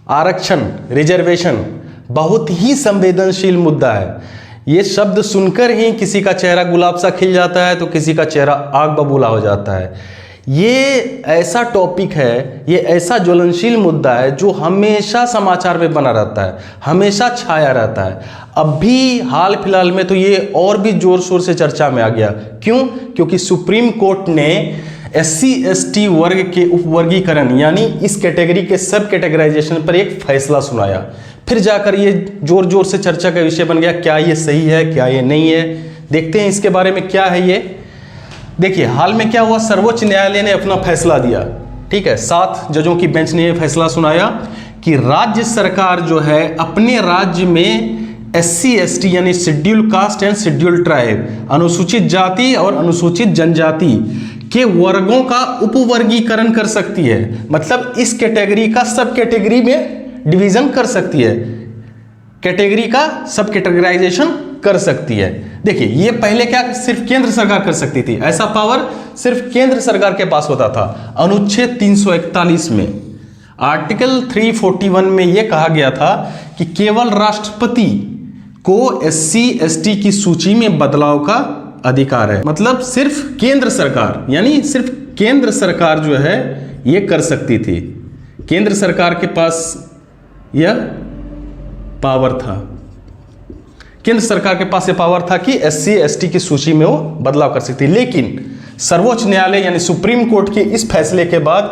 आरक्षण, रिजर्वेशन बहुत ही संवेदनशील मुद्दा है। ये शब्द सुनकर ही किसी का चेहरा गुलाब सा खिल जाता है तो किसी का चेहरा आग बबूला हो जाता है। ये ऐसा टॉपिक है, ये ऐसा ज्वलनशील मुद्दा है जो हमेशा समाचार में बना रहता है, हमेशा छाया रहता है। अब भी हाल फिलहाल में तो ये और भी जोर शोर से चर्चा में आ गया। क्यों? क्योंकि सुप्रीम कोर्ट ने SC/ST वर्ग के उपवर्गीकरण यानी इस कैटेगरी के सब कैटेगराइजेशन पर एक फैसला सुनाया। फिर जाकर ये जोर जोर से चर्चा का विषय बन गया, क्या ये सही है, क्या ये नहीं है। देखते हैं इसके बारे में क्या है ये। देखिए हाल में क्या हुआ, सर्वोच्च न्यायालय ने अपना फैसला दिया। ठीक है, 7 जजों की बेंच ने यह फैसला सुनाया कि राज्य सरकार जो है अपने राज्य में SC/ST यानी schedule caste and schedule tribe, अनुसूचित जाति और अनुसूचित जनजाति के वर्गों का उपवर्गीकरण कर सकती है। मतलब इस कैटेगरी का सब कैटेगरी में डिवीजन कर सकती है, कैटेगरी का सब कैटेगराइजेशन कर सकती है। देखिए ये पहले क्या सिर्फ केंद्र सरकार कर सकती थी, ऐसा पावर सिर्फ केंद्र सरकार के पास होता था। अनुच्छेद 341 में आर्टिकल 341 में यह कहा गया था कि केवल राष्ट्रपति को SC/ST की सूची में बदलाव का अधिकार है। मतलब सिर्फ केंद्र सरकार, यानी सिर्फ केंद्र सरकार जो है ये कर सकती थी। केंद्र सरकार के पास यह पावर था, केंद्र सरकार के पास यह पावर था कि SC/ST की सूची में वो बदलाव कर सकती। लेकिन सर्वोच्च न्यायालय यानी सुप्रीम कोर्ट के इस फैसले के बाद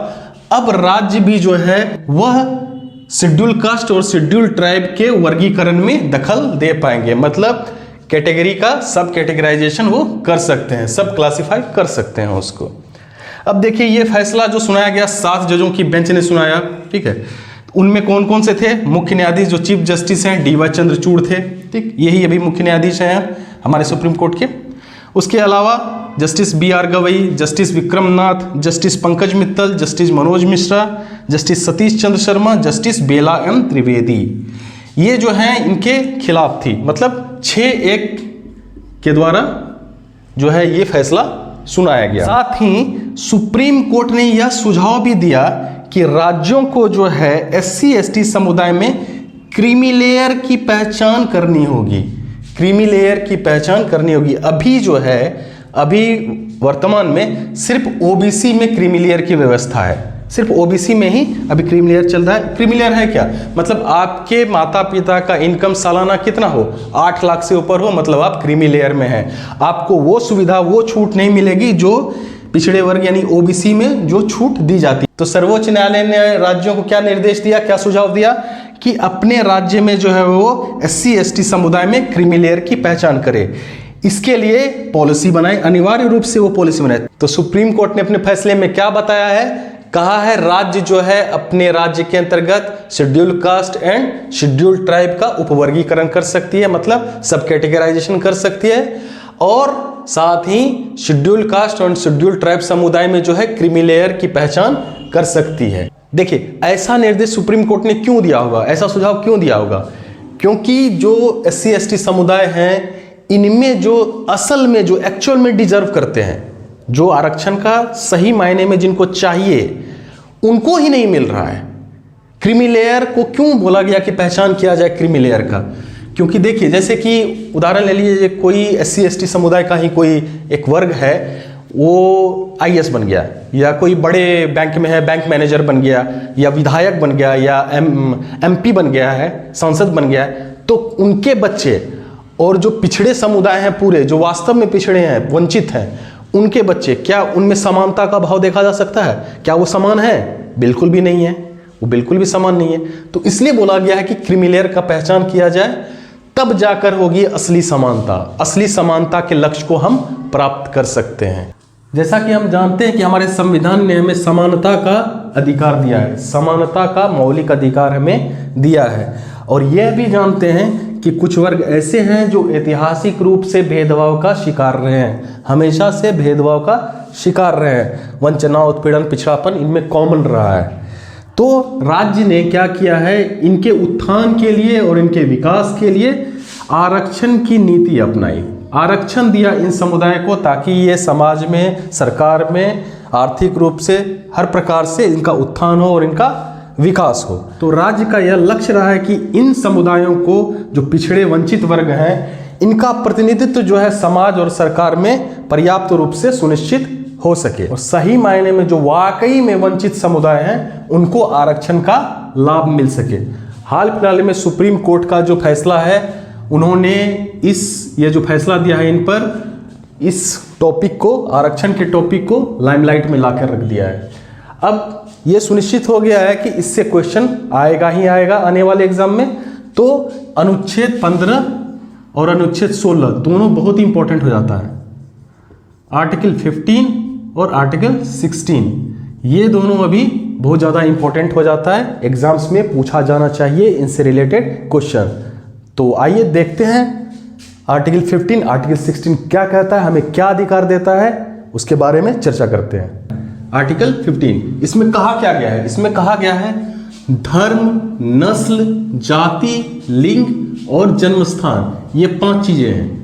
अब राज्य भी जो है वह शेड्यूल कास्ट और शेड्यूल ट्राइब के वर्गीकरण में दखल दे पाएंगे। मतलब कैटेगरी का सब कैटेगराइजेशन वो कर सकते हैं, सब क्लासिफाई कर सकते हैं उसको। अब देखिए ये फैसला जो सुनाया गया 7 जजों की बेंच ने सुनाया। ठीक है, उनमें कौन कौन से थे? मुख्य न्यायाधीश जो चीफ जस्टिस हैं DY चंद्रचूड़ थे। ठीक, यही अभी मुख्य न्यायाधीश हैं हमारे सुप्रीम कोर्ट के। उसके अलावा justice BR Gavai, justice Vikram Nath, justice Pankaj Mittal, justice Manoj Mishra, justice Satish Chandra Sharma, justice Bela M Trivedi, ये जो हैं इनके खिलाफ थी। मतलब 6-1 के द्वारा जो है ये फैसला सुनाया गया। साथ ही सुप्रीम कोर्ट ने यह सुझाव भी दिया कि राज्यों को जो है SC/ST समुदाय में क्रीमी लेयर की पहचान करनी होगी, क्रीमी लेयर की पहचान करनी होगी। अभी जो है अभी वर्तमान में सिर्फ OBC में क्रीमी लेयर की व्यवस्था है, सिर्फ OBC में ही अभी क्रीमी लेयर चल रहा है। क्रीमी लेयर है क्या? मतलब आपके माता पिता का इनकम सालाना कितना हो, 8 लाख से ऊपर हो, मतलब आप क्रीमी लेयर में हैं। आपको वो सुविधा, वो छूट नहीं मिलेगी जो पिछड़े वर्ग यानी OBC में जो छूट दी जाती। तो सर्वोच्च न्यायालय ने राज्यों को क्या निर्देश दिया, क्या सुझाव दिया कि अपने राज्य में जो है वो SC/ST समुदाय में क्रीमी लेयर की पहचान करे। इसके लिए पॉलिसी बनाए, अनिवार्य रूप से वो पॉलिसी बनाए। तो सुप्रीम कोर्ट ने अपने फैसले में क्या बताया है, कहा है राज्य जो है अपने राज्य के अंतर्गत schedule caste and schedule tribe का उपवर्गीकरण कर सकती है, मतलब सब कैटेगराइजेशन कर सकती है। और साथ ही शेड्यूल कास्ट और शेड्यूल ट्राइब समुदाय में जो है क्रीमी लेयर की पहचान कर सकती है। देखिए ऐसा निर्देश सुप्रीम कोर्ट ने क्यों दिया होगा, ऐसा सुझाव क्यों दिया होगा? क्योंकि जो SC/ST समुदाय हैं इनमें जो असल में जो एक्चुअल में डिजर्व करते हैं, जो आरक्षण का सही मायने में जिनको चाहिए, उनको ही नहीं मिल रहा है। क्रीमी लेयर को क्यों बोला गया कि पहचान किया जाए क्रीमी लेयर का? क्योंकि देखिए जैसे कि उदाहरण ले लीजिए, कोई SC/ST समुदाय का ही कोई एक वर्ग है, वो IAS बन गया, या कोई बड़े बैंक में है बैंक मैनेजर बन गया, या विधायक बन गया, या MP बन गया है, सांसद बन गया है, तो उनके बच्चे और जो पिछड़े समुदाय हैं पूरे, जो वास्तव में पिछड़े हैं, वंचित हैं, उनके बच्चे, क्या उनमें समानता का भाव देखा जा सकता है? क्या वो समान है? बिल्कुल भी नहीं है, वो बिल्कुल भी समान नहीं है। तो इसलिए बोला गया है कि क्रीमी लेयर का पहचान किया जाए, तब जाकर होगी असली समानता। असली समानता के लक्ष्य को हम प्राप्त कर सकते हैं। जैसा कि हम जानते हैं कि हमारे संविधान ने हमें समानता का अधिकार दिया है, समानता का मौलिक अधिकार हमें दिया है। और यह भी जानते हैं कि कुछ वर्ग ऐसे हैं जो ऐतिहासिक रूप से भेदभाव का शिकार रहे हैं, हमेशा से भेदभाव का शिकार रहे हैं। वंचना, उत्पीड़न, पिछड़ापन इनमें कॉमन रहा है। तो राज्य ने क्या किया है, इनके उत्थान के लिए और इनके विकास के लिए आरक्षण की नीति अपनाई, आरक्षण दिया इन समुदाय को, ताकि ये समाज में, सरकार में आर्थिक रूप से हर प्रकार से इनका उत्थान हो और इनका विकास हो। तो राज्य का यह लक्ष्य रहा है कि इन समुदायों को, जो पिछड़े वंचित वर्ग हैं, इनका प्रतिनिधित्व जो है समाज और सरकार में पर्याप्त रूप से सुनिश्चित हो सके और सही मायने में जो वाकई में वंचित समुदाय हैं उनको आरक्षण का लाभ मिल सके। हाल फिलहाल में सुप्रीम कोर्ट का जो फैसला है, उन्होंने ये जो फैसला दिया है, इन पर इस टॉपिक को, आरक्षण के टॉपिक को लाइमलाइट में लाकर रख दिया है। अब ये सुनिश्चित हो गया है कि इससे क्वेश्चन आएगा ही आएगा आने वाले एग्जाम में। तो अनुच्छेद 15 और अनुच्छेद 16 दोनों बहुत ही इंपॉर्टेंट हो जाता है। आर्टिकल 15 और आर्टिकल 16 ये दोनों अभी बहुत ज़्यादा इंपॉर्टेंट हो जाता है, एग्जाम्स में पूछा जाना चाहिए इनसे रिलेटेड क्वेश्चन। तो आइए देखते हैं आर्टिकल 15, आर्टिकल 16 क्या कहता है, हमें क्या अधिकार देता है, उसके बारे में चर्चा करते हैं। आर्टिकल 15, इसमें कहा क्या गया है? इसमें कहा गया है धर्म, नस्ल, जाति, लिंग और जन्मस्थान, ये 5 चीजें हैं।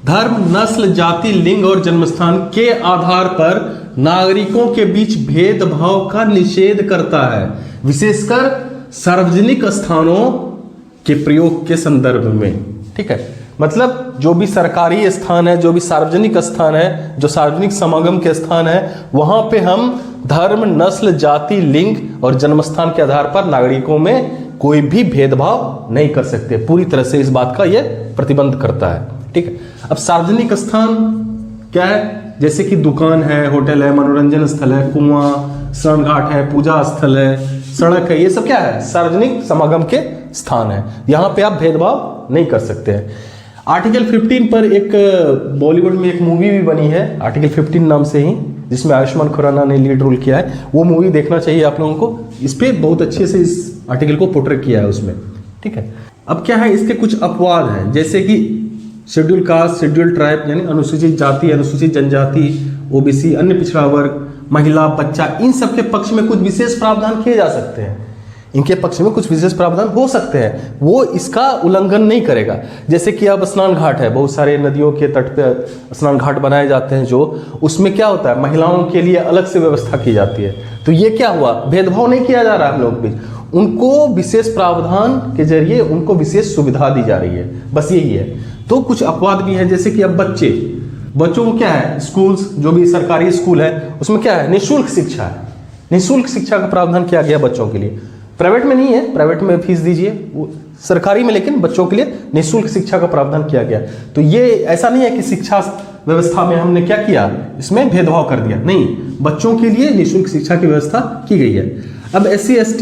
धर्म, नस्ल, जाति, लिंग और जन्मस्थान के आधार पर नागरिकों के बीच भेदभाव का निषेध करता है, विशेषकर सार्वजनिक स्थानों के प्रयोग के संदर्भ में। ठीक है, मतलब जो भी सरकारी स्थान है, जो भी सार्वजनिक स्थान है, जो सार्वजनिक समागम के स्थान है, वहां पे हम धर्म, नस्ल, जाति, लिंग और जन्मस्थान के आधार पर नागरिकों में कोई भी भेदभाव नहीं कर सकते। पूरी तरह से इस बात का यह प्रतिबंध करता है। ठीक है, अब सार्वजनिक स्थान क्या है? जैसे कि दुकान है, होटल है, मनोरंजन स्थल है, कुआं, स्नान घाट है, पूजा स्थल है, सड़क है, ये सब क्या है? सार्वजनिक समागम के स्थान है। यहाँ पे आप भेदभाव नहीं कर सकते हैं। आर्टिकल 15 पर एक बॉलीवुड में एक मूवी भी बनी है आर्टिकल 15 नाम से ही, जिसमें आयुष्मान खुराना ने लीड रोल किया है। वो मूवी देखना चाहिए आप लोगों को, इस पे बहुत अच्छे से इस आर्टिकल को पोर्ट्रे किया है उसमें। ठीक है, अब क्या है, इसके कुछ अपवाद हैं, जैसे कि शेड्यूल कास्ट, शेड्यूल ट्राइब यानी अनुसूचित जाति, अनुसूचित जनजाति, ओबीसी, अन्य पिछड़ा वर्ग, महिला, बच्चा, इन सब के पक्ष में कुछ विशेष प्रावधान किए जा सकते हैं। इनके पक्ष में कुछ विशेष प्रावधान हो सकते हैं, वो इसका उल्लंघन नहीं करेगा। जैसे कि अब स्नान घाट है, बहुत सारे नदियों के तट पे स्नान घाट बनाए जाते हैं, जो उसमें क्या होता है, महिलाओं के लिए अलग से व्यवस्था की जाती है। तो ये क्या हुआ, भेदभाव नहीं किया जा रहा है हम लोगों के बीच, उनको विशेष प्रावधान के जरिए उनको विशेष सुविधा दी जा रही है, बस यही है। तो कुछ अपवाद भी है, जैसे कि अब बच्चों को क्या है, स्कूल्स, जो भी सरकारी स्कूल है उसमें क्या है, निःशुल्क शिक्षा है। निःशुल्क शिक्षा का प्रावधान किया गया बच्चों के लिए। प्राइवेट में नहीं है, प्राइवेट में फीस दीजिए, सरकारी में लेकिन बच्चों के लिए निःशुल्क शिक्षा का प्रावधान किया गया। तो ये ऐसा नहीं है कि शिक्षा व्यवस्था में हमने क्या किया, इसमें भेदभाव कर दिया, नहीं, बच्चों के लिए निःशुल्क शिक्षा की व्यवस्था की गई है। अब SC ST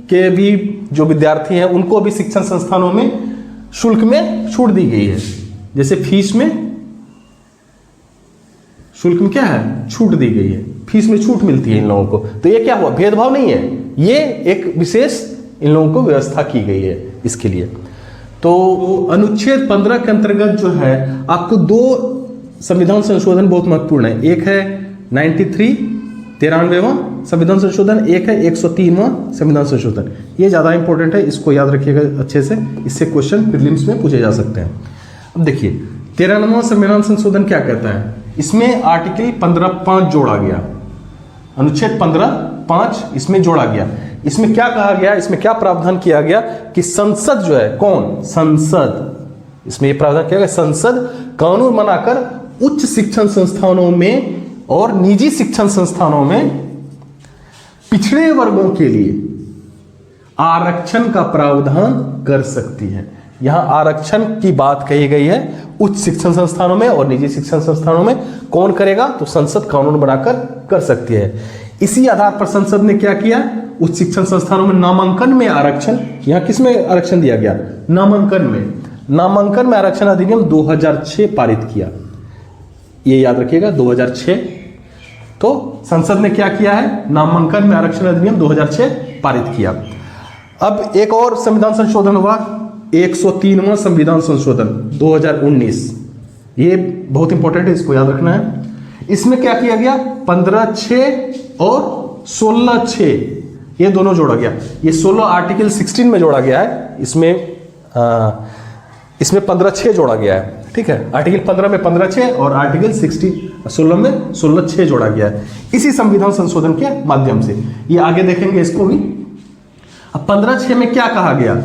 के भी जो विद्यार्थी हैं उनको भी शिक्षण संस्थानों में शुल्क में छूट दी गई है। जैसे फीस में, शुल्क में क्या है, छूट दी गई है, फीस में छूट मिलती है इन लोगों को। तो ये क्या हुआ, भेदभाव नहीं है, ये एक विशेष इन लोगों को व्यवस्था की गई है इसके लिए। तो अनुच्छेद 15 के अंतर्गत जो है आपको 2 संविधान संशोधन बहुत महत्वपूर्ण है। एक है 93वां संविधान संशोधन, एक है 103वां संविधान संशोधन। ये ज़्यादा इंपॉर्टेंट है, इसको याद रखिएगा अच्छे से, इससे क्वेश्चन प्रीलिम्स में पूछे जा सकते हैं। अब देखिए 93वां संविधान संशोधन क्या कहता है, इसमें आर्टिकल 15(5) जोड़ा गया, अनुच्छेद 15(5) इसमें जोड़ा गया। इसमें क्या कहा गया, इसमें क्या प्रावधान किया गया कि संसद जो है, कौन, संसद, इसमें यह प्रावधान किया गया, संसद कानून बनाकर उच्च शिक्षण संस्थानों में और निजी शिक्षण संस्थानों में पिछड़े वर्गों के लिए आरक्षण का प्रावधान कर सकती है। यहां आरक्षण की बात कही गई है, उच्च शिक्षण संस्थानों में और निजी शिक्षण संस्थानों में कौन करेगा, तो संसद कानून बनाकर कर सकती है। इसी आधार पर संसद ने क्या किया, उच्च शिक्षण संस्थानों में नामांकन में आरक्षण, यहां किसमें आरक्षण दिया गया, नामांकन में आरक्षण अधिनियम 2006 पारित किया। ये याद रखिएगा 2006। तो संसद ने क्या किया है, नामांकन में आरक्षण अधिनियम 2006 पारित किया। अब एक और संविधान संशोधन हुआ, 103वां संविधान संशोधन 2019। ये बहुत इंपॉर्टेंट है, इसको याद रखना है। इसमें क्या किया गया, 15(6) और 16(6) ये दोनों जोड़ा गया। ये 16 आर्टिकल 16 में जोड़ा गया है, इसमें 15(6) जोड़ा गया है। ठीक है, आर्टिकल 15 में 15(6) और आर्टिकल 16 में 16(6) जोड़ा गया है इसी संविधान संशोधन के माध्यम से। ये आगे देखेंगे इसको भी, अब 15(6) में क्या कहा गया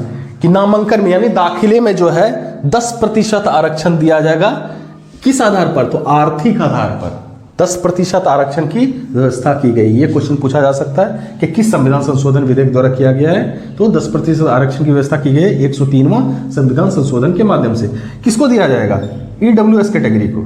कि नामांकन में यानी दाखिले में जो है 10% आरक्षण दिया जाएगा। किस आधार पर? तो आर्थिक आधार पर 10% आरक्षण की व्यवस्था की गई। ये क्वेश्चन पूछा जा सकता है कि किस संविधान संशोधन विधेयक द्वारा किया गया है, तो 10% आरक्षण की व्यवस्था की गई है 103वां संविधान संशोधन के माध्यम से। किसको दिया जाएगा? ईडब्ल्यूएस कैटेगरी को,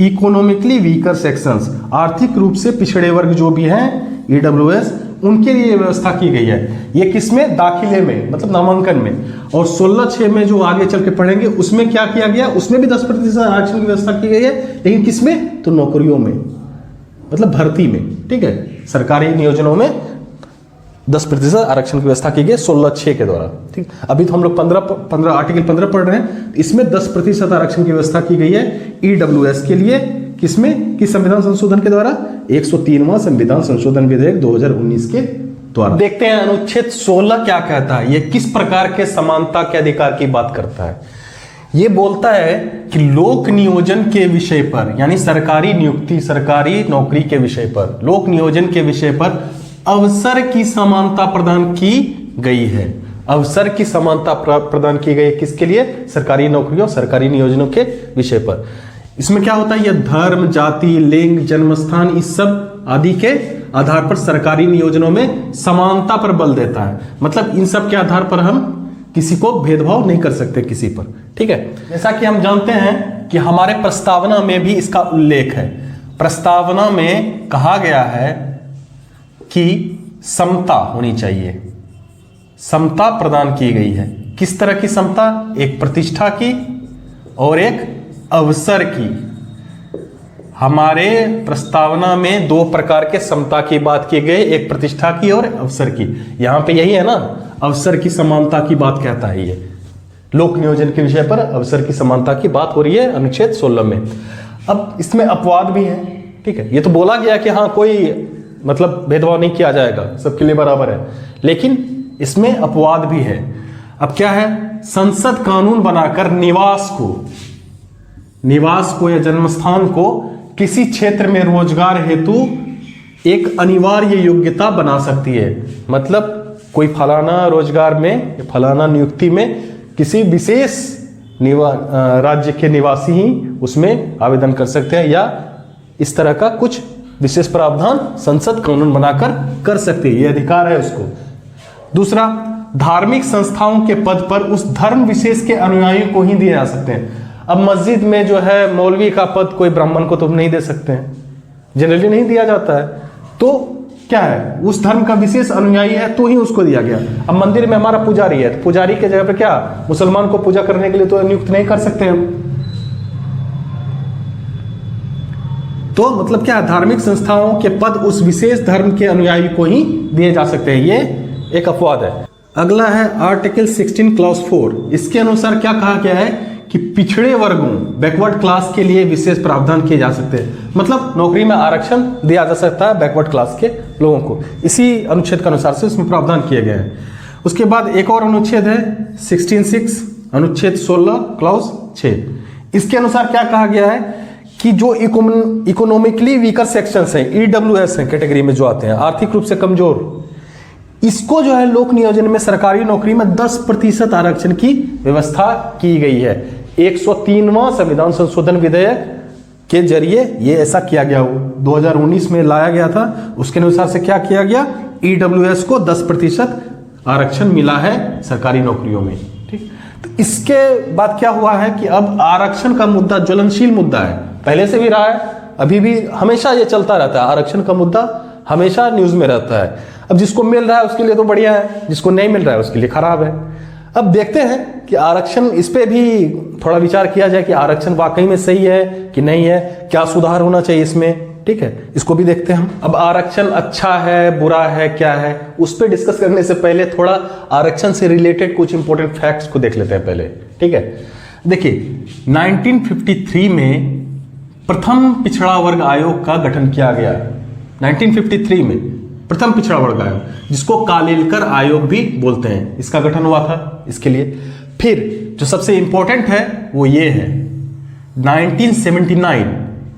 इकोनॉमिकली वीकर सेक्शंस, आर्थिक रूप से पिछड़े वर्ग जो भी हैं ईडब्ल्यूएस, उनके लिए व्यवस्था की गई है। ये किसमें? दाखिले में, मतलब नामांकन में। और 16(6) में जो आगे चल के पढ़ेंगे उसमें क्या किया गया, उसमें भी 10% आरक्षण की व्यवस्था की गई है, लेकिन किसमें? तो नौकरियों में, मतलब भर्ती में। ठीक है, सरकारी नियोजनों में 10% आरक्षण की व्यवस्था की गई 16(6) के द्वारा। ठीक, अभी तो हम लोग 15 आर्टिकल 15 पढ़ रहे हैं, इसमें 10% आरक्षण की व्यवस्था की गई है ईडब्ल्यूएस के लिए। किसमें? किस संविधान संशोधन के द्वारा? 103वां संविधान संशोधन विधेयक 2019 के द्वारा। देखते हैं अनुच्छेद 16 क्या कहता है, ये किस प्रकार के समानता के अधिकार की बात करता है। ये बोलता है कि लोक नियोजन के विषय पर, यानी सरकारी नियुक्ति, सरकारी नौकरी के विषय पर, लोक नियोजन के विषय पर अवसर की समानता प्रदान की गई है। अवसर की समानता प्रदान की गई है किसके लिए? सरकारी नौकरियों, सरकारी नियोजनों के विषय पर। इसमें क्या होता है? यह धर्म, जाति, लिंग, जन्मस्थान, इस सब आदि के आधार पर सरकारी नियोजनों में समानता पर बल देता है। मतलब इन सब के आधार पर हम किसी को भेदभाव नहीं कर सकते किसी पर। ठीक है, जैसा कि हम जानते हैं कि हमारे प्रस्तावना में भी इसका उल्लेख है। प्रस्तावना में कहा गया है कि समता होनी चाहिए, समता प्रदान की गई है। किस तरह की समता? एक प्रतिष्ठा की और एक अवसर की। हमारे प्रस्तावना में 2 प्रकार के समता की बात की गई, एक प्रतिष्ठा की और अवसर की। यहां पे यही है ना, अवसर की समानता की बात कहता है ये। लोक नियोजन के विषय पर अवसर की समानता की बात हो रही है अनुच्छेद 16 में। अब इसमें अपवाद भी है। ठीक है, ये तो बोला गया कि हाँ कोई मतलब भेदभाव नहीं किया जाएगा, सबके लिए बराबर है, लेकिन इसमें अपवाद भी है। अब क्या है? संसद कानून बनाकर निवास को या जन्मस्थान को किसी क्षेत्र में रोजगार हेतु एक अनिवार्य योग्यता बना सकती है। मतलब कोई फलाना रोजगार में, फलाना नियुक्ति में किसी विशेष राज्य के निवासी ही उसमें आवेदन कर सकते हैं, या इस तरह का कुछ विशेष प्रावधान संसद कानून बनाकर कर सकती है, ये अधिकार है उसको। दूसरा, धार्मिक संस्थाओं के पद पर उस धर्म विशेष के अनुयायियों को ही दिए जा सकते हैं। अब मस्जिद में जो है मौलवी का पद कोई ब्राह्मण को तो नहीं दे सकते हैं, जनरली नहीं दिया जाता है। तो क्या है? उस धर्म का विशेष अनुयायी है तो ही उसको दिया गया। अब मंदिर में हमारा पुजारी है, तो पुजारी के जगह पे क्या मुसलमान को पूजा करने के लिए तो नियुक्त नहीं कर सकते हम। तो मतलब क्या, धार्मिक संस्थाओं के पद उस विशेष धर्म के अनुयायी को ही दिए जा सकते हैं, ये एक अपवाद है। अगला है आर्टिकल 16 क्लॉज 4। इसके अनुसार क्या कहा गया है कि पिछड़े वर्गों, बैकवर्ड क्लास के लिए विशेष प्रावधान किए जा सकते हैं। मतलब नौकरी में आरक्षण दिया जा सकता है बैकवर्ड क्लास के लोगों को, इसी अनुच्छेद के अनुसार से इसमें प्रावधान किए गए हैं। उसके बाद एक और अनुच्छेद है 16(6), अनुच्छेद 16 क्लॉज 6। इसके अनुसार क्या कहा गया है कि जो इकोनॉमिकली वीकर सेक्शंस हैं, ईडब्ल्यूएस हैं कैटेगरी में जो आते हैं, आर्थिक रूप से कमजोर, इसको जो है लोक नियोजन में सरकारी नौकरी में 10% आरक्षण की व्यवस्था की गई है। 103वां संविधान संशोधन विधेयक के जरिए ये ऐसा किया गया, 2019 में लाया गया था। उसके अनुसार से क्या किया गया? ईडब्ल्यूएस को 10% आरक्षण मिला है सरकारी नौकरियों में। ठीक, तो इसके बाद क्या हुआ है कि अब आरक्षण का मुद्दा ज्वलनशील मुद्दा है, पहले से भी रहा है, अभी भी हमेशा ये चलता रहता है। आरक्षण का मुद्दा हमेशा न्यूज में रहता है। अब जिसको मिल रहा है उसके लिए तो बढ़िया है, जिसको नहीं मिल रहा है उसके लिए खराब है। अब देखते हैं कि आरक्षण, इस पे भी थोड़ा विचार किया जाए कि आरक्षण वाकई में सही है कि नहीं है, क्या सुधार होना चाहिए इसमें। ठीक है, इसको भी देखते हैं हम। अब आरक्षण अच्छा है, बुरा है, क्या है, उस पर डिस्कस करने से पहले थोड़ा आरक्षण से रिलेटेड कुछ इंपॉर्टेंट फैक्ट्स को देख लेते हैं पहले। ठीक है, देखिए 1953 में प्रथम पिछड़ा वर्ग आयोग का गठन किया गया। 1953 में प्रथम पिछड़ा वर्ग आयोग, जिसको कालेलकर आयोग भी बोलते हैं, इसका गठन हुआ था इसके लिए। फिर जो सबसे इंपॉर्टेंट है वो ये है 1979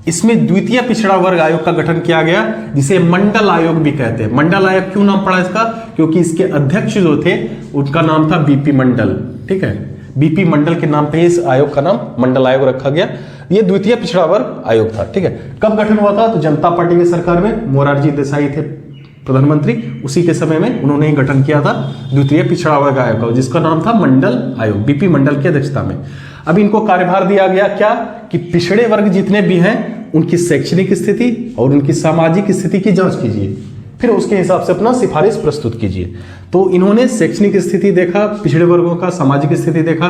इसमें द्वितीय पिछड़ा वर्ग आयोग का गठन किया गया, जिसे मंडल आयोग भी कहते हैं। मंडल आयोग क्यों नाम पड़ा इसका? क्योंकि इसके अध्यक्ष जो थे उनका नाम था बीपी मंडल। ठीक है, बीपी मंडल के नाम पे इस आयोग का नाम मंडल आयोग रखा गया। ये द्वितीय पिछड़ा वर्ग आयोग था। ठीक है, कब गठन हुआ था? तो जनता पार्टी की सरकार में मोरारजी देसाई थे प्रधानमंत्री, उसी के समय में उन्होंने ही गठन किया था द्वितीय पिछड़ा वर्ग आयोग का, जिसका नाम था मंडल आयोग, बीपी मंडल की अध्यक्षता में। अब इनको कार्यभार दिया गया क्या कि पिछड़े वर्ग जितने भी हैं उनकी शैक्षणिक स्थिति और उनकी सामाजिक स्थिति की जांच कीजिए, फिर उसके हिसाब से अपना सिफारिश प्रस्तुत कीजिए। तो इन्होंने शैक्षणिक स्थिति देखा, पिछड़े वर्गों का सामाजिक स्थिति देखा,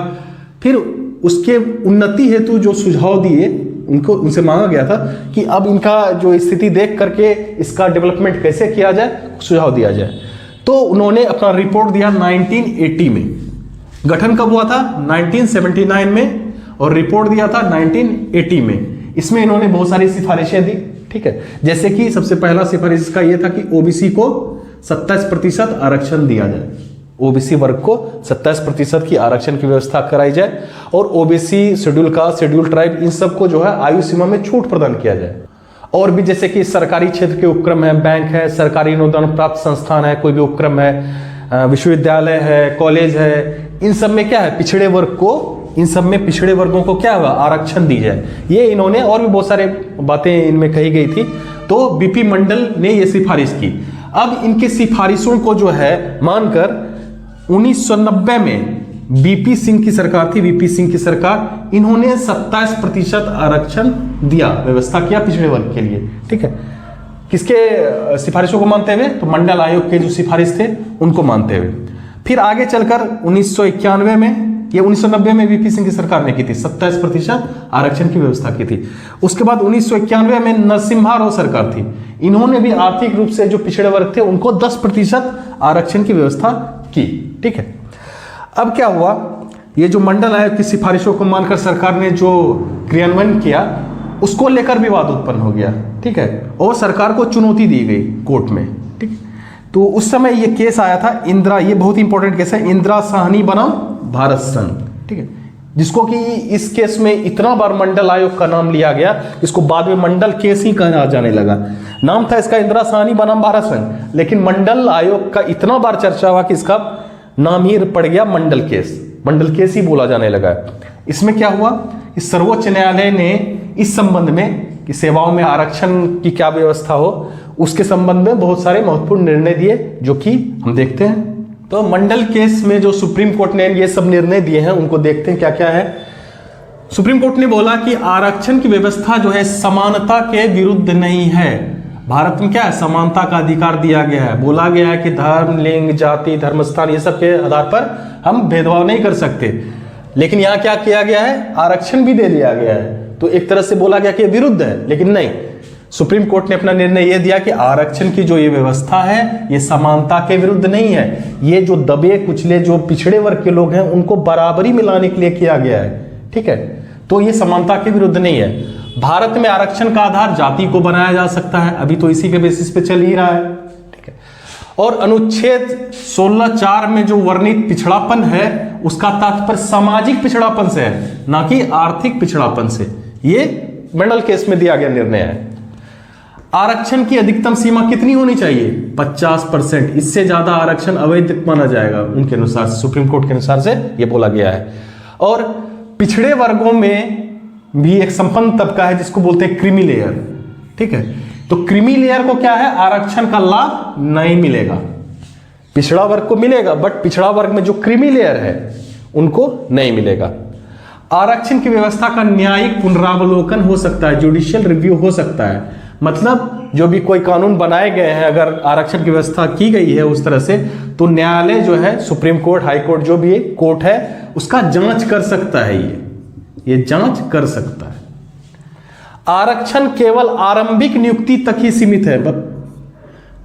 फिर उसके उन्नति हेतु जो सुझाव दिए उनसे मांगा गया था कि अब इनका जो स्थिति देख करके इसका डेवलपमेंट कैसे किया जाए, सुझाव दिया जाए। तो उन्होंने अपना रिपोर्ट दिया 1980 में। गठन कब हुआ था? 1979 में, और रिपोर्ट दिया था 1980 में। इसमें इन्होंने बहुत सारी सिफारिशें दी। ठीक है, जैसे कि सबसे पहला सिफारिश का यह था कि ओबीसी को 27% आरक्षण दिया जाए, ओबीसी वर्ग को 27% की आरक्षण की व्यवस्था कराई जाए, और OBC, schedule caste, schedule tribe, इन सबको जो है आयु सीमा में छूट प्रदान किया जाए। और भी जैसे कि सरकारी क्षेत्र के उपक्रम है, बैंक है, सरकारी अनुदान प्राप्त संस्थान है, कोई भी उपक्रम है, विश्वविद्यालय है, कॉलेज है, इन सब में क्या है, पिछड़े वर्ग को, इन सब में पिछड़े वर्गों को क्या हुआ, आरक्षण दी जाए। ये इन्होंने, और भी बहुत सारे बातें इनमें कही गई थी। तो बीपी मंडल ने ये सिफारिश की। अब इनके सिफारिशों को जो है मानकर 1990 में बीपी सिंह की सरकार थी, वीपी सिंह की सरकार, इन्होंने 27% आरक्षण दिया, व्यवस्था किया पिछड़े वर्ग के लिए। ठीक है, किसके सिफारिशों को मानते हुए? तो मंडल आयोग के जो सिफारिश थे उनको मानते हुए। फिर आगे चलकर 1991 में, ये 1990 में वीपी सिंह की सरकार ने की थी, 27% आरक्षण की व्यवस्था की थी। उसके बाद 1991 में नरसिम्हा राव सरकार थी, इन्होंने भी आर्थिक रूप से जो पिछड़े वर्ग थे उनको 10% आरक्षण की व्यवस्था की। ठीक है, अब क्या हुआ, ये जो मंडल आयोग की सिफारिशों को मानकर सरकार ने जो क्रियान्वयन किया, उसको लेकर विवाद उत्पन्न हो गया। ठीक है, और सरकार को चुनौती दी गई कोर्ट में। ठीक, तो उस समय ये केस आया था इंदिरा, ये बहुत इंपॉर्टेंट केस है, इंदिरा साहनी बनाम भारत संघ। ठीक है, जिसको कि इस केस में इतना बार मंडल आयोग का नाम लिया गया, इसको बाद में मंडल केस ही कहा जाने लगा। नाम था इसका इंदिरा साहनी बनाम भारत संघ, लेकिन मंडल आयोग का इतना बार चर्चा हुआ कि इसका नाम ही पड़ गया मंडल केस, मंडल केस ही बोला जाने लगा। इसमें क्या हुआ, इस सर्वोच्च न्यायालय ने इस संबंध में कि सेवाओं में आरक्षण की क्या व्यवस्था हो, उसके संबंध में बहुत सारे महत्वपूर्ण निर्णय दिए, जो कि हम देखते हैं। तो मंडल केस में जो सुप्रीम कोर्ट ने ये सब निर्णय दिए हैं, उनको देखते हैं क्या क्या है। सुप्रीम कोर्ट ने बोला कि आरक्षण की व्यवस्था जो है समानता के विरुद्ध नहीं है। भारत में क्या है, समानता का अधिकार दिया गया है। बोला गया है कि धर्म, लिंग, जाति, धर्मस्थान, ये सब के आधार पर हम भेदभाव नहीं कर सकते, लेकिन यहाँ क्या किया गया है, आरक्षण भी दे दिया गया है। तो एक तरह से बोला गया कि विरुद्ध है, लेकिन नहीं, सुप्रीम कोर्ट ने अपना निर्णय यह दिया कि आरक्षण की जो ये व्यवस्था है ये समानता के विरुद्ध नहीं है, ये जो दबे कुचले जो पिछड़े वर्ग के लोग हैं उनको बराबरी में लाने के लिए किया गया है। ठीक है, तो ये समानता के विरुद्ध नहीं है। भारत में आरक्षण का आधार जाति को बनाया जा सकता है, अभी तो इसी के बेसिस पे चल ही रहा है। ठीक है, और अनुच्छेद 16(4) में जो वर्णित पिछड़ापन है उसका तात्पर्य सामाजिक पिछड़ापन से है, ना कि आर्थिक पिछड़ापन से। ये मंडल केस में दिया गया निर्णय है। आरक्षण की अधिकतम सीमा कितनी होनी चाहिए? 50%। इससे ज्यादा आरक्षण अवैध माना जाएगा उनके अनुसार, सुप्रीम कोर्ट के अनुसार से ये बोला गया है। और पिछड़े वर्गों में भी एक संपन्न तबका है जिसको बोलते हैं क्रीमी लेयर। ठीक है, तो क्रीमी लेयर को क्या है, आरक्षण का लाभ नहीं मिलेगा। पिछड़ा वर्ग को मिलेगा, बट पिछड़ा वर्ग में जो क्रीमी लेयर है उनको नहीं मिलेगा। आरक्षण की व्यवस्था का न्यायिक पुनरावलोकन हो सकता है, जुडिशियल रिव्यू हो सकता है। मतलब जो भी कोई कानून बनाए गए हैं, अगर आरक्षण की व्यवस्था की गई है उस तरह से, तो न्यायालय जो है, सुप्रीम कोर्ट, हाई कोर्ट, जो भी कोर्ट है, उसका जांच कर सकता है। ये जांच कर सकता है। आरक्षण केवल आरंभिक नियुक्ति तक ही सीमित है,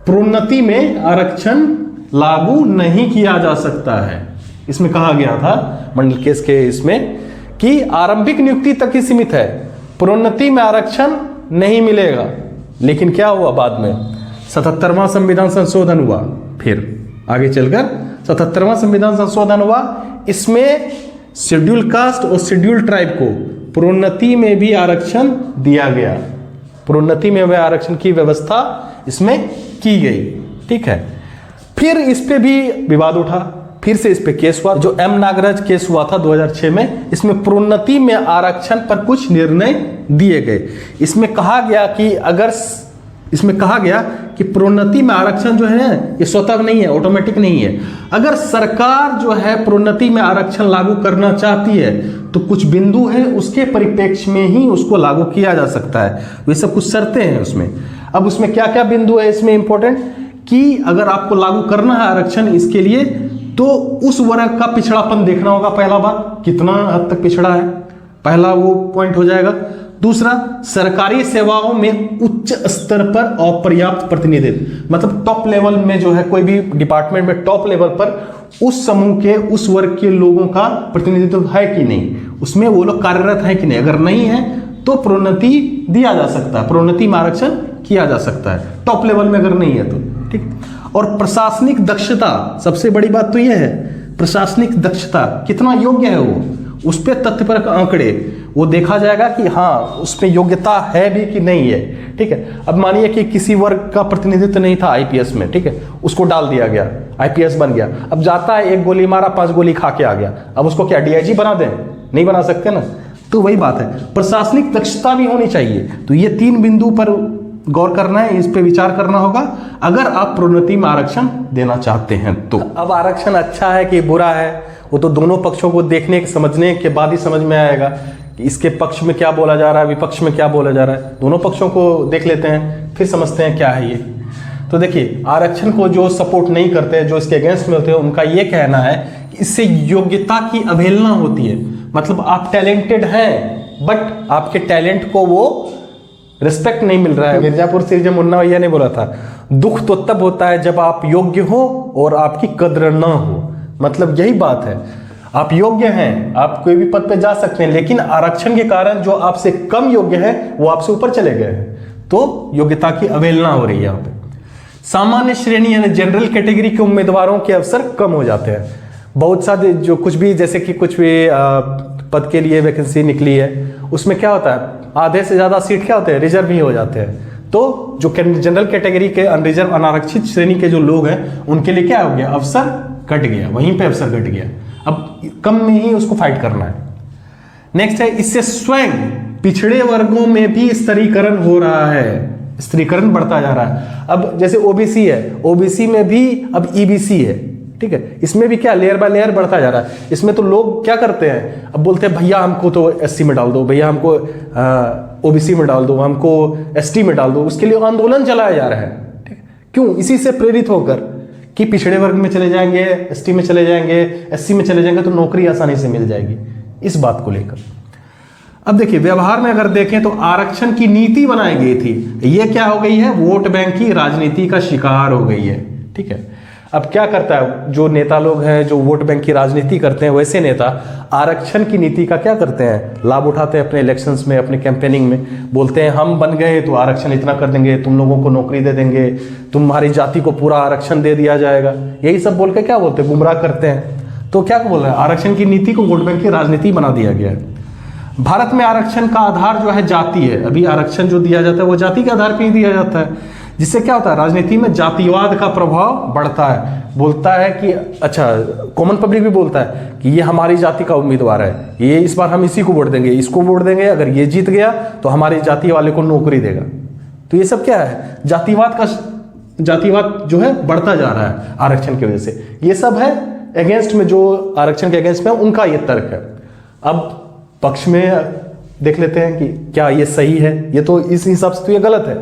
प्रोन्नति में आरक्षण लागू नहीं किया जा सकता है। इसमें कहा गया था मंडल केस के इसमें कि आरंभिक नियुक्ति तक ही सीमित है, प्रोन्नति में आरक्षण नहीं मिलेगा। लेकिन क्या हुआ बाद में, 77वां संविधान संशोधन हुआ, फिर आगे चलकर 77वां संविधान संशोधन हुआ। इसमें शेड्यूल कास्ट और शेड्यूल ट्राइब को प्रोन्नति में भी आरक्षण दिया गया। प्रोन्नति में वह आरक्षण की व्यवस्था इसमें की गई। ठीक है, फिर इस पे भी विवाद उठा, फिर से इस पे केस हुआ, जो एम नागराज केस हुआ था 2006 में। इसमें प्रोन्नति में आरक्षण पर कुछ निर्णय दिए गए। इसमें कहा गया कि प्रोन्नति में आरक्षण जो है ये स्वतः नहीं है, ऑटोमेटिक नहीं है। अगर सरकार जो है प्रोन्नति में आरक्षण लागू करना चाहती है तो कुछ बिंदु है उसके परिप्रेक्ष्य में ही उसको लागू किया जा सकता है। वे सब कुछ शर्तें हैं उसमें। अब उसमें क्या क्या बिंदु है इसमें इंपॉर्टेंट, कि अगर आपको लागू करना है आरक्षण इसके लिए तो उस वर्ग का पिछड़ापन देखना होगा। पहला बात, कितना हद तक पिछड़ा है, पहला वो पॉइंट हो जाएगा। दूसरा, सरकारी सेवाओं में उच्च स्तर पर अपर्याप्त प्रतिनिधित्व, मतलब टॉप लेवल में जो है कोई भी डिपार्टमेंट में टॉप लेवल पर उस समूह के, उस वर्ग के लोगों का प्रतिनिधित्व है कि नहीं, उसमें वो लोग कार्यरत है कि नहीं। अगर नहीं है तो प्रोन्नति दिया जा सकता है, प्रोन्नति में आरक्षण किया जा सकता है, टॉप लेवल में अगर नहीं है तो। ठीक। और प्रशासनिक दक्षता, सबसे बड़ी बात तो यह है, प्रशासनिक दक्षता कितना योग्य है वो, उस पर तथ्यपरक आंकड़े वो देखा जाएगा कि हाँ उसमें योग्यता है भी कि नहीं है। ठीक है, अब मानिए कि किसी वर्ग का प्रतिनिधित्व नहीं था आईपीएस में, ठीक है, उसको डाल दिया गया, आईपीएस बन गया। अब जाता है, एक गोली मारा, 5 गोली खा के आ गया, अब उसको क्या डीआईजी बना दें? नहीं बना सकते ना। तो वही बात है, प्रशासनिक दक्षता भी होनी चाहिए। तो ये 3 बिंदु पर गौर करना है, इस पे विचार करना होगा अगर आप प्रोन्नति में आरक्षण देना चाहते हैं तो। अब आरक्षण अच्छा है कि बुरा है, वो तो दोनों पक्षों को देखने समझने के बाद ही समझ में आएगा कि इसके पक्ष में क्या बोला जा रहा है, विपक्ष में क्या बोला जा रहा है। दोनों पक्षों को देख लेते हैं, फिर समझते हैं क्या है ये। तो देखिए, आरक्षण को जो सपोर्ट नहीं करते, जो इसके अगेंस्ट में होते हैं, उनका ये कहना है कि इससे योग्यता की अवहेलना होती है। मतलब आप टैलेंटेड हैं बट आपके टैलेंट को वो रिस्पेक्ट नहीं मिल रहा है। मिर्जापुर से जब मुन्ना भैया ने बोला था, दुख तो तब होता है जब आप योग्य हो और आपकी कद्र ना हो। मतलब यही बात है, आप योग्य हैं, आप कोई भी पद पे जा सकते हैं, लेकिन आरक्षण के कारण जो आपसे कम योग्य है वो आपसे ऊपर चले गए हैं, तो योग्यता की अवहेलना हो रही है यहाँ पे। सामान्य श्रेणी यानी जनरल कैटेगरी के उम्मीदवारों के अवसर कम हो जाते हैं। बहुत सारे जो कुछ भी, जैसे कि कुछ भी पद के लिए वैकेंसी निकली है, उसमें क्या होता है, आधे से ज्यादा सीट क्या होते हैं, रिजर्व ही हो जाते हैं। तो जो जनरल कैटेगरी के अनरिजर्व अनारक्षित श्रेणी के जो लोग हैं उनके लिए क्या हो गया, अवसर घट गया, वहीं पे अवसर घट गया। अब कम में ही उसको फाइट करना है। नेक्स्ट है, इससे स्वयं पिछड़े वर्गों में भी स्तरीकरण हो रहा है, स्तरीकरण बढ़ता जा रहा है। अब जैसे ओबीसी है, ओबीसी में भी अब ईबीसी है, ठीक है, इसमें भी क्या लेयर बाय लेयर बढ़ता जा रहा है। इसमें तो लोग क्या करते हैं, अब बोलते हैं भैया हमको तो एससी में डाल दो, भैया हमको ओबीसी में डाल दो, हमको एसटी में डाल दो। उसके लिए आंदोलन चलाया जा रहा है। ठीक है, क्यों? इसी से प्रेरित होकर कि पिछड़े वर्ग में चले जाएंगे, एसटी में चले जाएंगे, एससी में चले जाएंगे तो नौकरी आसानी से मिल जाएगी, इस बात को लेकर। अब देखिए, व्यवहार में अगर देखें तो आरक्षण की नीति बनाई गई थी, ये क्या हो गई है, वोट बैंक की राजनीति का शिकार हो गई है। ठीक है, अब क्या करता है, जो नेता लोग हैं जो वोट बैंक की राजनीति करते हैं, वैसे नेता आरक्षण की नीति का क्या करते हैं, लाभ उठाते हैं अपने इलेक्शंस में, अपने कैंपेनिंग में। बोलते हैं हम बन गए तो आरक्षण इतना कर देंगे, तुम लोगों को नौकरी दे देंगे, तुम्हारी जाति को पूरा आरक्षण दे दिया जाएगा, यही सब बोल के क्या बोलते हैं, गुमराह करते हैं। तो क्या बोल रहे हैं, आरक्षण की नीति को वोट बैंक की राजनीति बना दिया गया है। भारत में आरक्षण का आधार जो है जाति है। अभी आरक्षण जो दिया जाता है वो जाति के आधार पर ही दिया जाता है, जिससे क्या होता है, राजनीति में जातिवाद का प्रभाव बढ़ता है। बोलता है कि अच्छा, कॉमन पब्लिक भी बोलता है कि ये हमारी जाति का उम्मीदवार है, ये इस बार हम इसी को वोट देंगे, इसको वोट देंगे, अगर ये जीत गया तो हमारी जाति वाले को नौकरी देगा। तो ये सब क्या है, जातिवाद जो है बढ़ता जा रहा है आरक्षण की वजह से। ये सब है अगेंस्ट में, जो आरक्षण के अगेंस्ट में उनका ये तर्क है। अब पक्ष में देख लेते हैं कि क्या ये सही है, ये तो इस हिसाब से तो ये गलत है।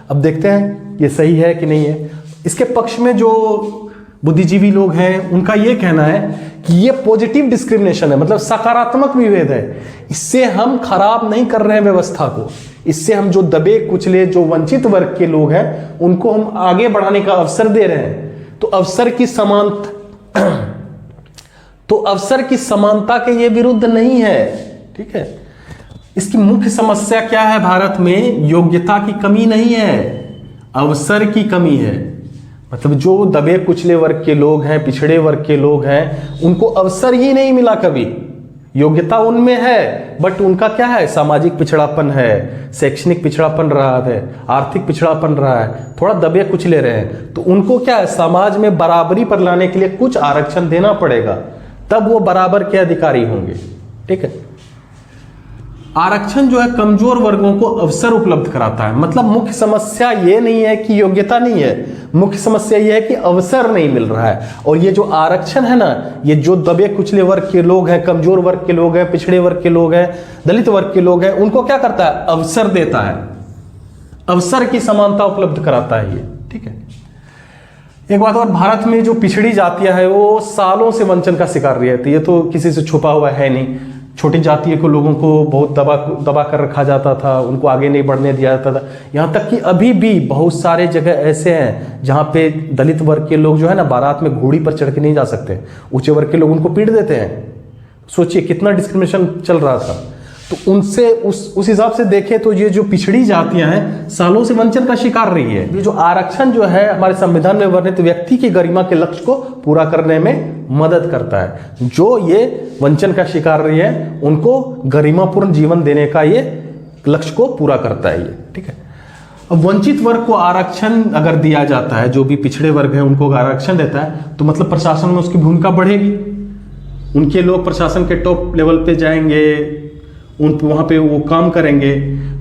अब देखते हैं ये सही है कि नहीं है। इसके पक्ष में जो बुद्धिजीवी लोग हैं उनका ये कहना है कि ये पॉजिटिव डिस्क्रिमिनेशन है, मतलब सकारात्मक विभेद है। इससे हम खराब नहीं कर रहे हैं व्यवस्था को, इससे हम जो दबे कुचले, जो वंचित वर्ग के लोग हैं उनको हम आगे बढ़ाने का अवसर दे रहे हैं। तो अवसर की समानता के ये विरुद्ध नहीं है। ठीक है, इसकी मुख्य समस्या क्या है, भारत में योग्यता की कमी नहीं है, अवसर की कमी है। मतलब जो दबे कुचले वर्ग के लोग हैं, पिछड़े वर्ग के लोग हैं, उनको अवसर ही नहीं मिला कभी। योग्यता उनमें है, बट उनका क्या है, सामाजिक पिछड़ापन है, शैक्षणिक पिछड़ापन रहा है, आर्थिक पिछड़ापन रहा है, थोड़ा दबे कुचले रहे हैं, तो उनको क्या है, समाज में बराबरी पर लाने के लिए कुछ आरक्षण देना पड़ेगा, तब वो बराबर के अधिकारी होंगे। ठीक है। आरक्षण जो है कमजोर वर्गों को अवसर उपलब्ध कराता है। मतलब मुख्य समस्या ये नहीं है कि योग्यता नहीं है, मुख्य समस्या ये है कि अवसर नहीं मिल रहा है। और ये जो आरक्षण है ना, ये जो दबे कुचले वर्ग के लोग हैं, कमजोर वर्ग के लोग हैं, पिछड़े वर्ग के लोग हैं, दलित वर्ग के लोग हैं, उनको क्या करता है, अवसर देता है, अवसर की समानता उपलब्ध कराता है ये। ठीक है। एक बात और, भारत में जो पिछड़ी जातियां है वो सालों से वंचन का शिकार रही है, ये तो किसी से छुपा हुआ है नहीं। छोटी जातीय को लोगों को बहुत दबा कर रखा जाता था, उनको आगे नहीं बढ़ने दिया जाता था। यहाँ तक कि अभी भी बहुत सारे जगह ऐसे हैं जहाँ पे दलित वर्ग के लोग जो है ना, बारात में घोड़ी पर चढ़ के नहीं जा सकते, ऊंचे वर्ग के लोग उनको पीट देते हैं। सोचिए कितना डिस्क्रिमिनेशन चल रहा था। तो उनसे उस हिसाब से देखें तो ये जो पिछड़ी जातियां हैं सालों से वंचन का शिकार रही है। ये जो आरक्षण जो है हमारे संविधान में वर्णित व्यक्ति की गरिमा के लक्ष्य को पूरा करने में मदद करता है। जो ये वंचन का शिकार रही है उनको गरिमापूर्ण जीवन देने का ये लक्ष्य को पूरा करता है ये। ठीक है। अब वंचित वर्ग को आरक्षण अगर दिया जाता है, जो भी पिछड़े वर्ग है उनको आरक्षण देता है, तो मतलब प्रशासन में उसकी भूमिका बढ़ेगी, उनके लोग प्रशासन के टॉप लेवल पे जाएंगे, वहाँ पे वो काम करेंगे,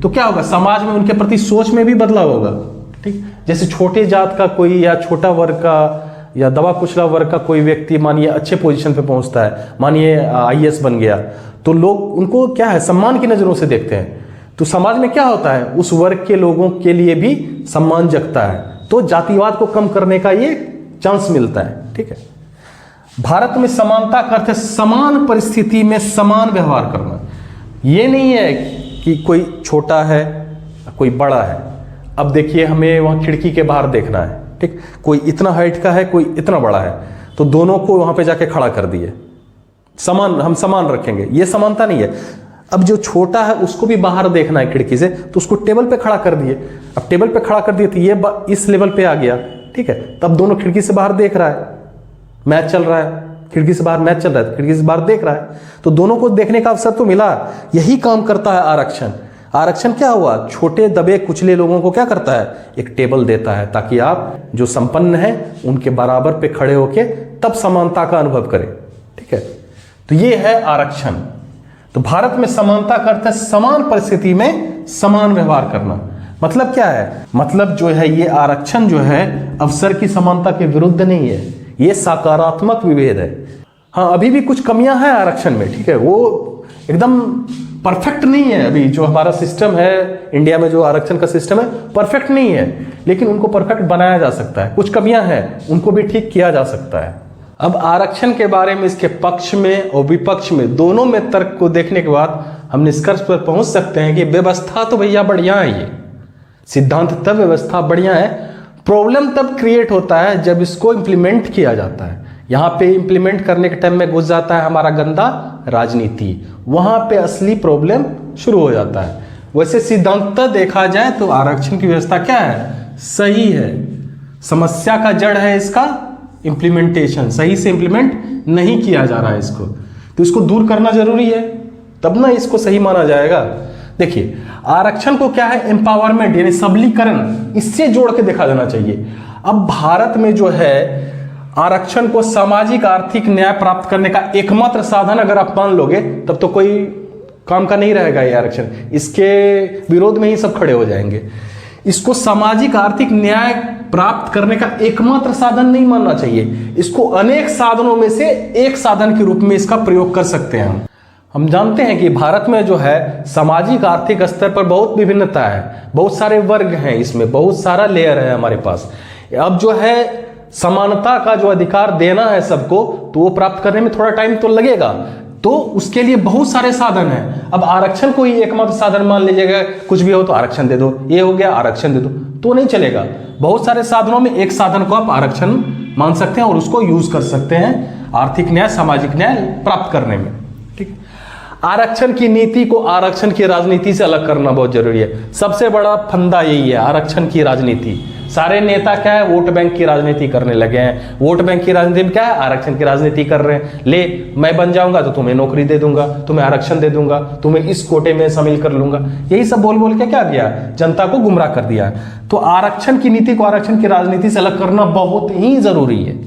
तो क्या होगा, समाज में उनके प्रति सोच में भी बदलाव होगा। ठीक। जैसे छोटे जात का कोई या छोटा वर्ग का या दबा कुचला वर्ग का कोई व्यक्ति मानिए अच्छे पोजीशन पे पहुंचता है, मानिए IAS बन गया, तो लोग उनको क्या है, सम्मान की नज़रों से देखते हैं। तो समाज में क्या होता है, उस वर्ग के लोगों के लिए भी सम्मान जगता है, तो जातिवाद को कम करने का ये चांस मिलता है। ठीक है। भारत में समानता का अर्थ है समान परिस्थिति में समान व्यवहार करना। ये नहीं है कि कोई छोटा है कोई बड़ा है। अब देखिए हमें वहाँ खिड़की के बाहर देखना है, ठीक, कोई इतना हाइट का है कोई इतना बड़ा है, तो दोनों को वहाँ पे जाके खड़ा कर दिए, समान, हम समान रखेंगे, ये समानता नहीं है। अब जो छोटा है उसको भी बाहर देखना है खिड़की से, तो उसको टेबल पे खड़ा कर दिए। अब टेबल पे खड़ा कर दिए तो ये इस लेवल पे आ गया, ठीक है, तब दोनों खिड़की से बाहर देख रहा है, मैच चल रहा है, खिड़की से बाहर मैच चल रहा है, खिड़की से बाहर देख रहा है, तो दोनों को देखने का अवसर तो मिला। यही काम करता है आरक्षण। आरक्षण क्या हुआ, छोटे दबे कुचले लोगों को क्या करता है, एक टेबल देता है, ताकि आप जो संपन्न हैं उनके बराबर पे खड़े होके तब समानता का अनुभव करें। ठीक है। तो ये है आरक्षण। तो भारत में समानता का अर्थ है समान परिस्थिति में समान व्यवहार करना। मतलब क्या है, मतलब जो है ये आरक्षण जो है अवसर की समानता के विरुद्ध नहीं है, ये सकारात्मक विभेद है। हाँ, अभी भी कुछ कमियां हैं आरक्षण में, ठीक है, वो एकदम परफेक्ट नहीं है। अभी जो हमारा सिस्टम है इंडिया में, जो आरक्षण का सिस्टम है, परफेक्ट नहीं है, लेकिन उनको परफेक्ट बनाया जा सकता है। कुछ कमियां हैं, उनको भी ठीक किया जा सकता है। अब आरक्षण के बारे में इसके पक्ष में और विपक्ष में दोनों में तर्क को देखने के बाद हम निष्कर्ष पर पहुंच सकते हैं कि व्यवस्था तो भैया बढ़िया है, ये सिद्धांत तब व्यवस्था बढ़िया है, प्रॉब्लम तब क्रिएट होता है जब इसको इम्प्लीमेंट किया जाता है। यहाँ पे इम्प्लीमेंट करने के टाइम में घुस जाता है हमारा गंदा राजनीति, वहाँ पे असली प्रॉब्लम शुरू हो जाता है। वैसे सिद्धांततः देखा जाए तो आरक्षण की व्यवस्था क्या है, सही है। समस्या का जड़ है इसका इम्प्लीमेंटेशन, सही से इम्प्लीमेंट नहीं किया जा रहा है इसको, तो इसको दूर करना जरूरी है, तब ना इसको सही माना जाएगा। देखिए आरक्षण को क्या है, एम्पावरमेंट यानी सबलीकरण, इससे जोड़ के देखा जाना चाहिए। अब भारत में जो है आरक्षण को सामाजिक आर्थिक न्याय प्राप्त करने का एकमात्र साधन अगर आप मान लोगे, तब तो कोई काम का नहीं रहेगा ये आरक्षण, इसके विरोध में ही सब खड़े हो जाएंगे। इसको सामाजिक आर्थिक न्याय प्राप्त करने का एकमात्र साधन नहीं मानना चाहिए, इसको अनेक साधनों में से एक साधन के रूप में इसका प्रयोग कर सकते हैं। हम जानते हैं कि भारत में जो है सामाजिक आर्थिक स्तर पर बहुत विभिन्नता है, बहुत सारे वर्ग हैं, इसमें बहुत सारा लेयर है हमारे पास। अब जो है समानता का जो अधिकार देना है सबको, तो वो प्राप्त करने में थोड़ा टाइम तो लगेगा, तो उसके लिए बहुत सारे साधन हैं। अब आरक्षण को ही एकमात्र साधन मान लीजिएगा, कुछ भी हो तो आरक्षण दे दो, ये हो गया आरक्षण दे दो, तो नहीं चलेगा। बहुत सारे साधनों में एक साधन को आप आरक्षण मान सकते हैं और उसको यूज कर सकते हैं आर्थिक न्याय सामाजिक न्याय प्राप्त करने में। ठीक, आरक्षण की नीति को आरक्षण की राजनीति से अलग करना बहुत जरूरी है। सबसे बड़ा फंदा यही है आरक्षण की राजनीति। सारे नेता क्या है, वोट बैंक की राजनीति करने लगे हैं। वोट बैंक की राजनीति में क्या है, आरक्षण की राजनीति कर रहे हैं। ले मैं बन जाऊंगा तो तुम्हें नौकरी दे दूंगा, तुम्हें आरक्षण दे दूंगा, तुम्हें इस कोटे में शामिल कर लूंगा। यही सब बोल बोल के क्या किया, जनता को गुमराह कर दिया। तो आरक्षण की नीति को आरक्षण की राजनीति से अलग करना बहुत ही जरूरी है।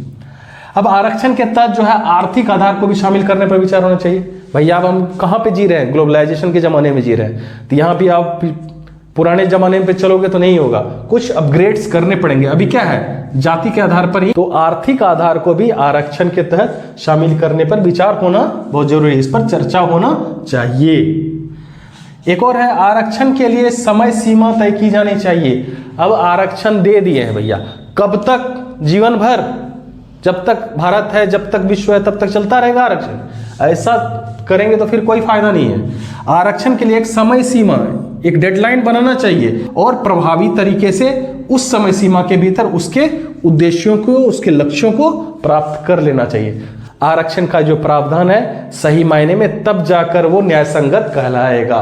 अब आरक्षण के तहत जो है आर्थिक आधार को भी शामिल करने पर विचार होना चाहिए। भैया अब हम कहाँ पे जी रहे हैं, ग्लोबलाइजेशन के जमाने में जी रहे हैं, तो यहाँ भी आप पुराने जमाने पे चलोगे तो नहीं होगा, कुछ अपग्रेड्स करने पड़ेंगे। अभी क्या है, जाति के आधार पर ही, तो आर्थिक आधार को भी आरक्षण के तहत शामिल करने पर विचार होना बहुत जरूरी है, इस पर चर्चा होना चाहिए। एक और है, आरक्षण के लिए समय सीमा तय की जानी चाहिए। अब आरक्षण दे दिए हैं भैया, कब तक, जीवन भर, जब तक भारत है, जब तक विश्व है, तब तक चलता रहेगा आरक्षण। ऐसा करेंगे तो फिर कोई फायदा नहीं है। आरक्षण के लिए एक समय सीमा है, एक डेडलाइन बनाना चाहिए और प्रभावी तरीके से उस समय सीमा के भीतर उसके उद्देश्यों को, उसके लक्ष्यों को प्राप्त कर लेना चाहिए। आरक्षण का जो प्रावधान है सही मायने में तब जाकर वो न्यायसंगत कहलाएगा।